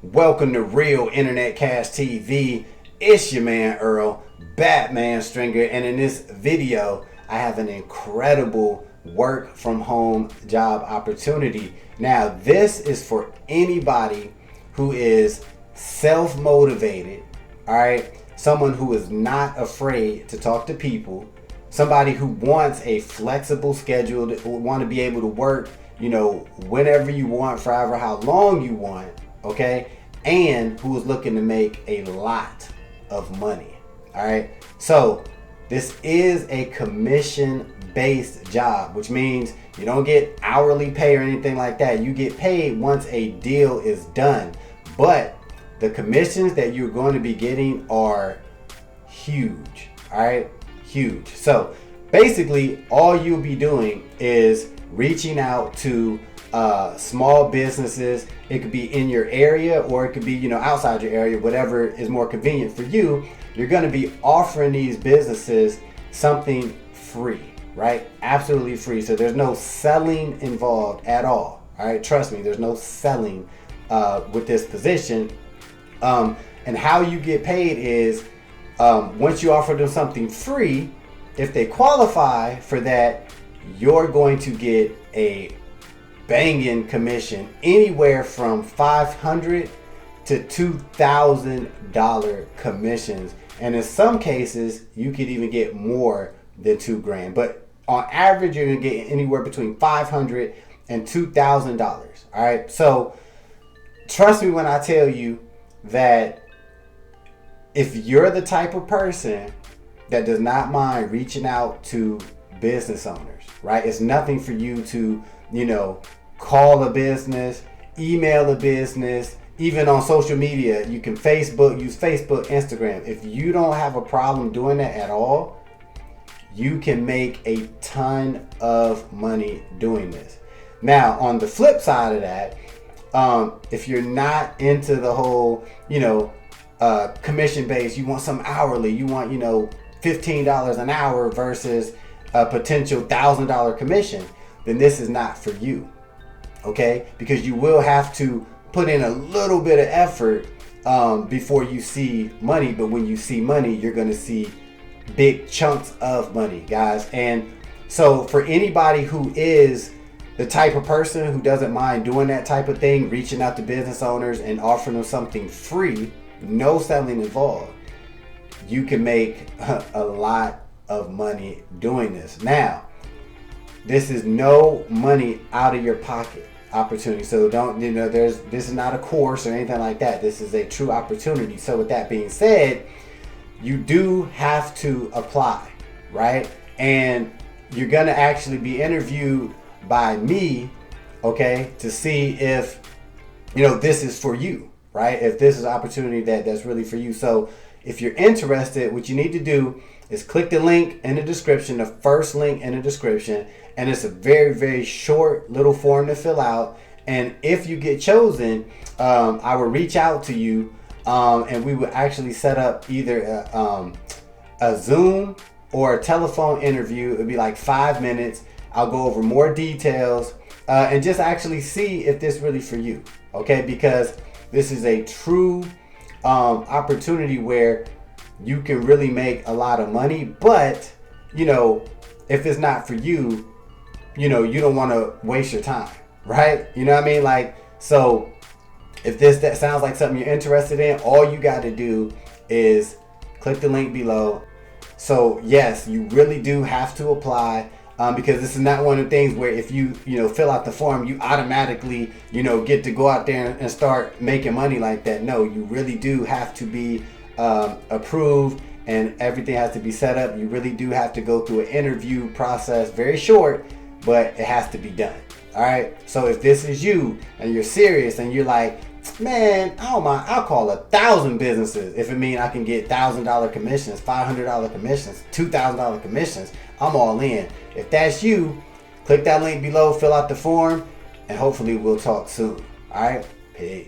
Welcome to Real Internet Cash TV. It's your man Earl, Batman Stringer, and in this video, I have an incredible work from home job opportunity. Now, this is for anybody who is self-motivated, all right? Someone who is not afraid to talk to people, somebody who wants a flexible schedule, that want to be able to work, whenever you want, forever, how long you want, okay? And who is looking to make a lot of money, all right? So this is a commission-based job, which means you don't get hourly pay or anything like that. You get paid once a deal is done. But the commissions that you're going to be getting are huge, all right? Huge. So basically, all you'll be doing is reaching out to small businesses. It could be in your area or it could be, outside your area, whatever is more convenient for you. You're going to be offering these businesses something free, right? Absolutely free. So there's no selling involved at all. All right. Trust me, there's no selling with this position. And how you get paid is once you offer them something free, if they qualify for that, you're going to get a banging commission anywhere from $500 to $2,000 commissions. And in some cases, you could even get more than $2,000. But on average, you're going to get anywhere between $500 and $2,000. All right. So trust me when I tell you that if you're the type of person that does not mind reaching out to business owners, right? It's nothing for you to, call a business, email a business, even on social media. You can use Facebook, Instagram. If you don't have a problem doing that at all, you can make a ton of money doing this. Now, on the flip side of that, if you're not into the whole, commission based, you want some hourly, you want, $15 an hour versus a potential $1,000 commission, then this is not for you, okay? Because you will have to put in a little bit of effort before you see money. But when you see money, you're going to see big chunks of money, guys. And so for anybody who is the type of person who doesn't mind doing that type of thing, reaching out to business owners and offering them something free, no selling involved, you can make a lot of money doing this. Now, this is no money out of your pocket opportunity. So don't, this is not a course or anything like that. This is a true opportunity. So with that being said, you do have to apply, right? And you're going to actually be interviewed by me, okay, to see if, this is for you, right? If this is an opportunity that's really for you. So if you're interested, what you need to do is click the link in the description, the first link in the description, and it's a very, very short little form to fill out. And if you get chosen, I will reach out to you, and we will actually set up either a Zoom or a telephone interview. It'll be like 5 minutes. I'll go over more details and just actually see if this really for you, okay? Because this is a true opportunity where you can really make a lot of money. But, if it's not for you, you don't want to waste your time, right? You know what I mean? Like, so if that sounds like something you're interested in, all you got to do is click the link below. So yes, you really do have to apply. Because this is not one of the things where if you fill out the form, you automatically get to go out there and start making money like that. No, you really do have to be approved, and everything has to be set up. You really do have to go through an interview process, very short, but it has to be done. All right. So if this is you and you're serious and you're like, man, I don't mind, I'll call 1,000 businesses if it means I can get $1,000 commissions, $500 commissions, $2,000 commissions, I'm all in. If that's you, click that link below, fill out the form, and hopefully we'll talk soon. All right, peace.